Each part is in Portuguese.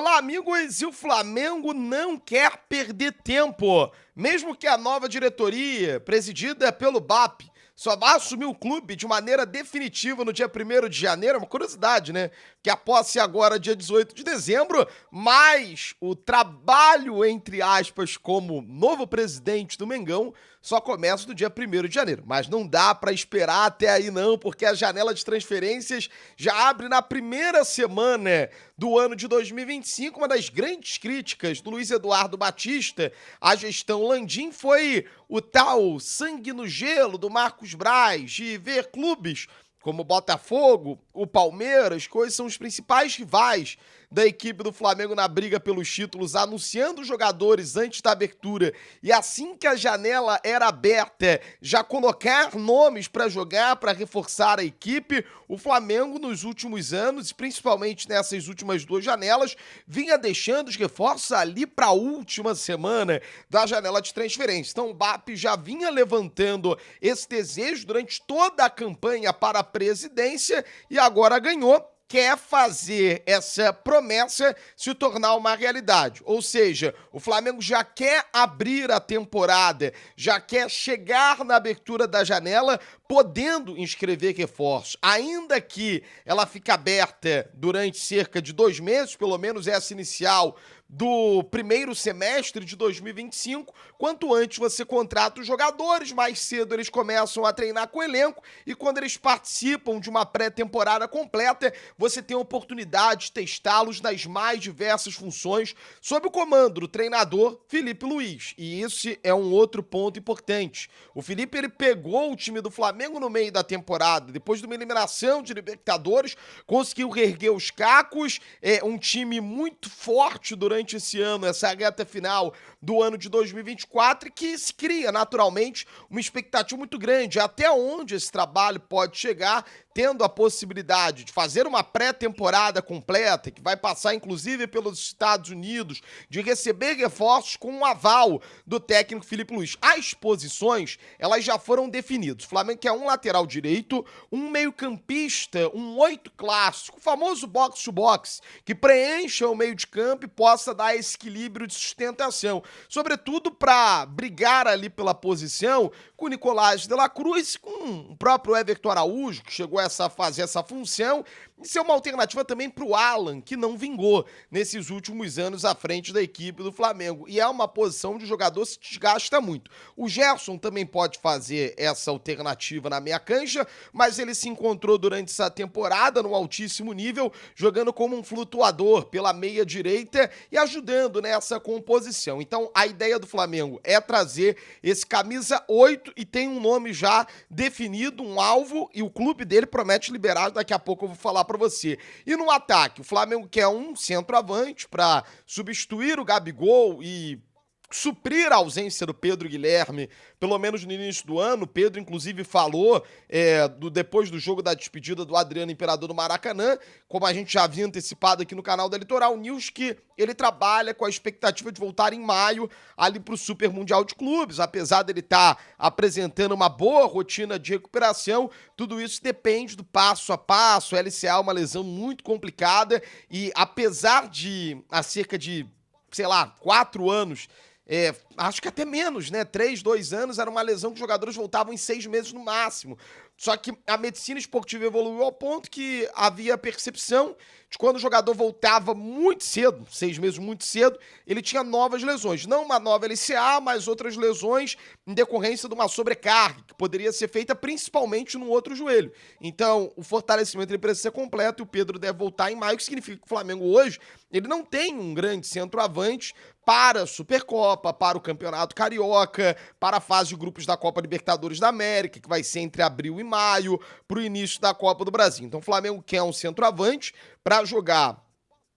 Olá, amigos! E o Flamengo não quer perder tempo. Mesmo que a nova diretoria, presidida pelo BAP, só vá assumir o clube de maneira definitiva no dia 1º de janeiro, é uma curiosidade, né? Que a posse é agora dia 18 de dezembro, mas o trabalho, entre aspas, como novo presidente do Mengão só começa no dia 1º de janeiro. Mas não dá pra esperar até aí não, porque a janela de transferências já abre na primeira semana do ano de 2025. Uma das grandes críticas do Luiz Eduardo Batista à gestão Landim foi o tal sangue no gelo do Marcos Braz, de ver clubes como o Botafogo, o Palmeiras, que são os principais rivais da equipe do Flamengo na briga pelos títulos, anunciando jogadores antes da abertura e assim que a janela era aberta, já colocar nomes para jogar, para reforçar a equipe. O Flamengo nos últimos anos, principalmente nessas últimas duas janelas, vinha deixando os reforços ali para a última semana da janela de transferência. Então o BAP já vinha levantando esse desejo durante toda a campanha para a presidência e agora ganhou. Quer fazer essa promessa se tornar uma realidade. Ou seja, o Flamengo já quer abrir a temporada, já quer chegar na abertura da janela podendo inscrever reforços, ainda que ela fique aberta durante cerca de 2 meses, pelo menos essa inicial do primeiro semestre de 2025, quanto antes você contrata os jogadores, mais cedo eles começam a treinar com o elenco e quando eles participam de uma pré-temporada completa, você tem a oportunidade de testá-los nas mais diversas funções sob o comando do treinador Felipe Luiz. E esse é um outro ponto importante. O Felipe ele pegou o time do Flamengo no meio da temporada, depois de uma eliminação de Libertadores, conseguiu reerguer os cacos, um time muito forte durante esse ano, essa reta final do ano de 2024, e que se cria naturalmente uma expectativa muito grande até onde esse trabalho pode chegar, tendo a possibilidade de fazer uma pré-temporada completa, que vai passar inclusive pelos Estados Unidos, de receber reforços com um aval do técnico Felipe Luiz. As posições, elas já foram definidas. O Flamengo quer um lateral direito, um meio-campista, um 8 clássico, o famoso box-to-box, que preencha o meio de campo e possa dar esse equilíbrio de sustentação. Sobretudo para brigar ali pela posição com o Nicolás de la Cruz, com o próprio Everton Araújo, que chegou a fazer essa função, e ser uma alternativa também para o Alan, que não vingou nesses últimos anos à frente da equipe do Flamengo. E é uma posição de jogador que se desgasta muito. O Gerson também pode fazer essa alternativa na meia cancha, mas ele se encontrou durante essa temporada no altíssimo nível, jogando como um flutuador pela meia direita e ajudando nessa composição. Então a ideia do Flamengo é trazer esse camisa 8 e tem um nome já definido, um alvo, e o clube dele promete liberar, daqui a pouco eu vou falar para você. E no ataque, o Flamengo quer um centroavante para substituir o Gabigol e suprir a ausência do Pedro Guilherme, pelo menos no início do ano. O Pedro, inclusive, falou depois do jogo da despedida do Adriano Imperador do Maracanã, como a gente já havia antecipado aqui no canal da Litoral News, que ele trabalha com a expectativa de voltar em maio ali para o Super Mundial de Clubes. Apesar dele estar apresentando uma boa rotina de recuperação, tudo isso depende do passo a passo. O LCA é uma lesão muito complicada e apesar de há cerca de, 4 anos, acho que até menos, né? 3, 2 anos, era uma lesão que os jogadores voltavam em 6 meses no máximo. Só que a medicina esportiva evoluiu ao ponto que havia a percepção de quando o jogador voltava muito cedo, 6 meses muito cedo, ele tinha novas lesões. Não uma nova LCA, mas outras lesões em decorrência de uma sobrecarga, que poderia ser feita principalmente no outro joelho. Então, o fortalecimento ele precisa ser completo e o Pedro deve voltar em maio, que significa que o Flamengo hoje ele não tem um grande centroavante para a Supercopa, para o Campeonato Carioca, para a fase de grupos da Copa Libertadores da América, que vai ser entre abril e maio, para o início da Copa do Brasil. Então o Flamengo quer um centroavante para jogar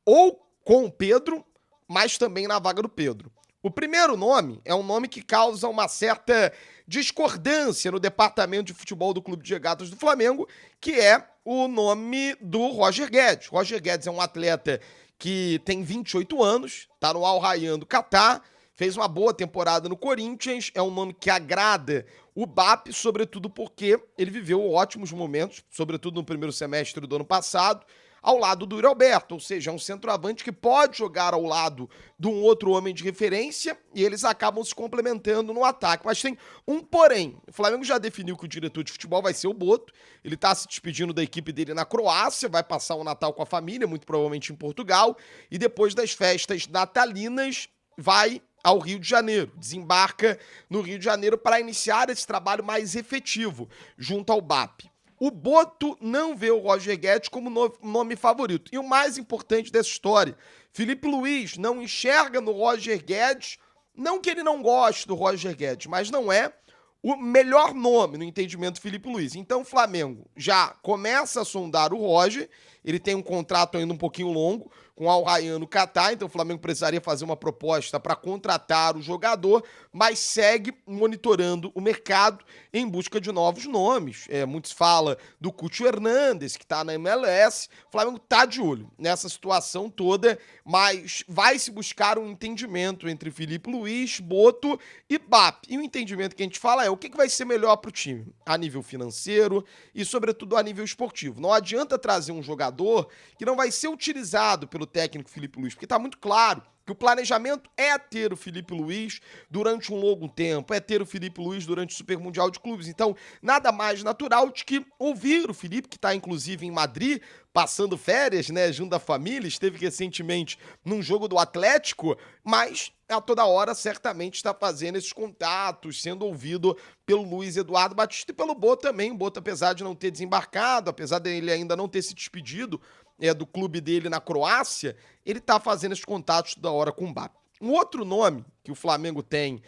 ou com o Pedro, mas também na vaga do Pedro. O primeiro nome é um nome que causa uma certa discordância no departamento de futebol do Clube de Regatas do Flamengo, que é o nome do Roger Guedes. Roger Guedes é um atleta que tem 28 anos, tá no Al Rayyan do Catar, fez uma boa temporada no Corinthians, é um nome que agrada o BAP, sobretudo porque ele viveu ótimos momentos, sobretudo no primeiro semestre do ano passado, ao lado do Yuri Alberto, ou seja, é um centroavante que pode jogar ao lado de um outro homem de referência e eles acabam se complementando no ataque. Mas tem um porém. O Flamengo já definiu que o diretor de futebol vai ser o Boto. Ele tá se despedindo da equipe dele na Croácia, vai passar o Natal com a família, muito provavelmente em Portugal, e depois das festas natalinas vai ao Rio de Janeiro, desembarca no Rio de Janeiro para iniciar esse trabalho mais efetivo junto ao BAP. O Boto não vê o Roger Guedes como nome favorito. E o mais importante dessa história, Felipe Luiz não enxerga no Roger Guedes, não que ele não goste do Roger Guedes, mas não é o melhor nome no entendimento do Felipe Luiz. Então o Flamengo já começa a sondar o Roger, ele tem um contrato ainda um pouquinho longo com o Al Rayyan no Catar, então o Flamengo precisaria fazer uma proposta para contratar o jogador, mas segue monitorando o mercado em busca de novos nomes. Muitos falam do Cúcio Hernandes, que está na MLS, o Flamengo está de olho nessa situação toda, mas vai se buscar um entendimento entre Felipe Luiz, Boto e BAP. E o entendimento que a gente fala é o que vai ser melhor para o time, a nível financeiro e, sobretudo, a nível esportivo. Não adianta trazer um jogador que não vai ser utilizado pelo técnico Felipe Luiz, porque está muito claro que o planejamento é ter o Felipe Luiz durante um longo tempo, é ter o Felipe Luiz durante o Super Mundial de Clubes. Então, nada mais natural de que ouvir o Felipe, que está inclusive em Madrid, passando férias, né, junto à família, esteve recentemente num jogo do Atlético, mas a toda hora certamente está fazendo esses contatos, sendo ouvido pelo Luiz Eduardo Batista e pelo Boto também. O Boto, apesar de não ter desembarcado, apesar dele ainda não ter se despedido do clube dele na Croácia, ele tá fazendo esses contatos toda hora com o BAP. Um outro nome que o Flamengo tem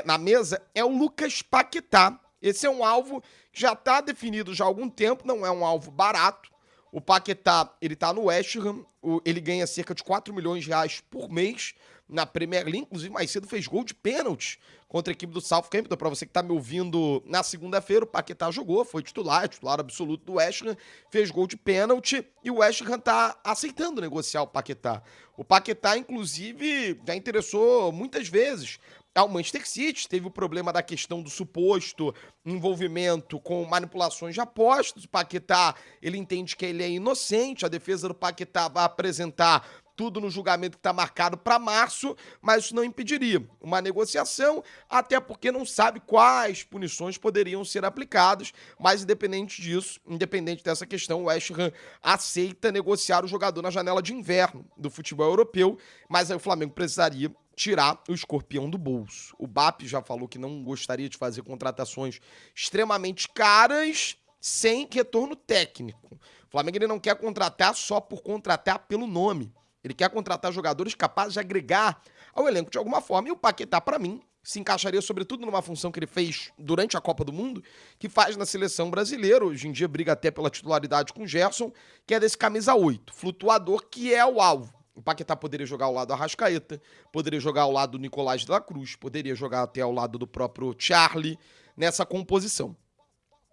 na mesa é o Lucas Paquetá. Esse é um alvo que já está definido já há algum tempo, não é um alvo barato. O Paquetá, ele tá no West Ham, ele ganha cerca de 4 milhões de reais por mês na Premier League, inclusive mais cedo fez gol de pênalti contra a equipe do Southampton. Para você que tá me ouvindo na segunda-feira, o Paquetá jogou, foi titular absoluto do West Ham, fez gol de pênalti e o West Ham tá aceitando negociar o Paquetá. O Paquetá, inclusive, já interessou muitas vezes ao Manchester City, teve o problema da questão do suposto envolvimento com manipulações de apostas. O Paquetá, ele entende que ele é inocente, a defesa do Paquetá vai apresentar tudo no julgamento que está marcado para março, mas isso não impediria uma negociação, até porque não sabe quais punições poderiam ser aplicadas, mas independente disso, independente dessa questão, o West Ham aceita negociar o jogador na janela de inverno do futebol europeu, mas aí o Flamengo precisaria tirar o escorpião do bolso. O BAP já falou que não gostaria de fazer contratações extremamente caras sem retorno técnico. O Flamengo ele não quer contratar só por contratar pelo nome. Ele quer contratar jogadores capazes de agregar ao elenco de alguma forma. E o Paquetá, para mim, se encaixaria sobretudo numa função que ele fez durante a Copa do Mundo, que faz na seleção brasileira, hoje em dia briga até pela titularidade com o Gerson, que é desse camisa 8, flutuador, que é o alvo. O Paquetá poderia jogar ao lado do Arrascaeta, poderia jogar ao lado do Nicolás de la Cruz, poderia jogar até ao lado do próprio Charlie nessa composição.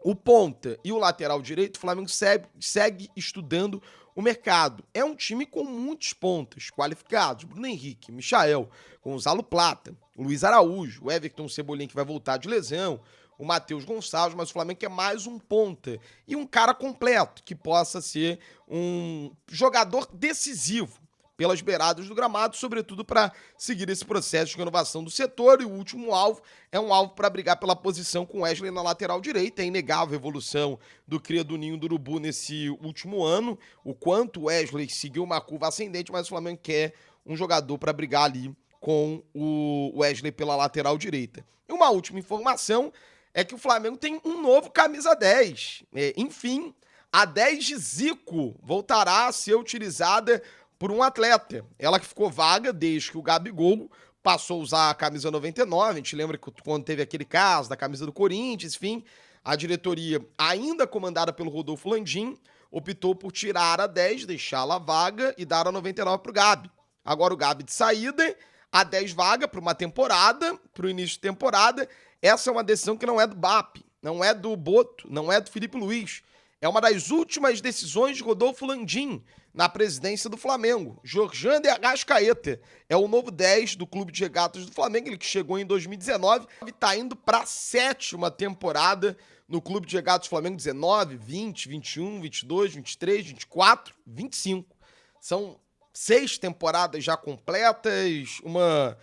O ponta e o lateral direito, o Flamengo segue estudando o mercado. É um time com muitos pontas qualificados. Bruno Henrique, Michael, Gonzalo Plata, Luiz Araújo, o Everton Cebolinha que vai voltar de lesão, o Matheus Gonçalves, mas o Flamengo quer mais um ponta e um cara completo que possa ser um jogador decisivo pelas beiradas do gramado, sobretudo para seguir esse processo de renovação do setor. E o último alvo é um alvo para brigar pela posição com Wesley na lateral direita. É inegável a evolução do cria do Ninho do Urubu nesse último ano, o quanto o Wesley seguiu uma curva ascendente, mas o Flamengo quer um jogador para brigar ali com o Wesley pela lateral direita. E uma última informação é que o Flamengo tem um novo camisa 10. Enfim, a 10 de Zico voltará a ser utilizada por um atleta. Ela que ficou vaga desde que o Gabigol passou a usar a camisa 99. A gente lembra que quando teve aquele caso da camisa do Corinthians, enfim, a diretoria, ainda comandada pelo Rodolfo Landim, optou por tirar a 10, deixá-la vaga e dar a 99 para o Gabi. Agora o Gabi de saída, a 10 vaga para uma temporada, para o início de temporada. Essa é uma decisão que não é do BAP, não é do Boto, não é do Felipe Luiz. É uma das últimas decisões de Rodolfo Landim na presidência do Flamengo. Jorjan de Arrascaeta é o novo 10 do Clube de Regatas do Flamengo, ele que chegou em 2019 e está indo para a 7ª temporada no Clube de Regatas Flamengo 19, 20, 21, 22, 23, 24, 25. São 6 temporadas já completas, uma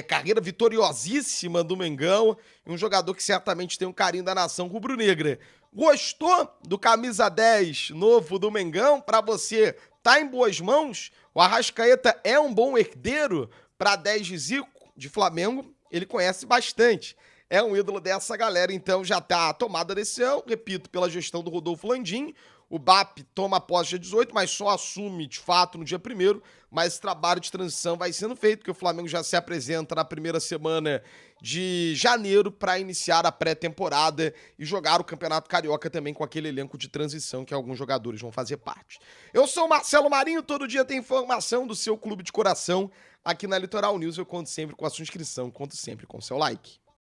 carreira vitoriosíssima do Mengão e um jogador que certamente tem um carinho da nação rubro-negra. Gostou do camisa 10 novo do Mengão? Para você, tá em boas mãos? O Arrascaeta é um bom herdeiro para 10 de Zico, de Flamengo? Ele conhece bastante. É um ídolo dessa galera, então já tá tomada a decisão, repito, pela gestão do Rodolfo Landim. O BAP toma posse dia 18, mas só assume de fato no dia 1º, mas esse trabalho de transição vai sendo feito, porque o Flamengo já se apresenta na primeira semana de janeiro para iniciar a pré-temporada e jogar o Campeonato Carioca também com aquele elenco de transição que alguns jogadores vão fazer parte. Eu sou o Marcelo Marinho, todo dia tem informação do seu clube de coração aqui na Litoral News. Eu conto sempre com a sua inscrição, conto sempre com o seu like.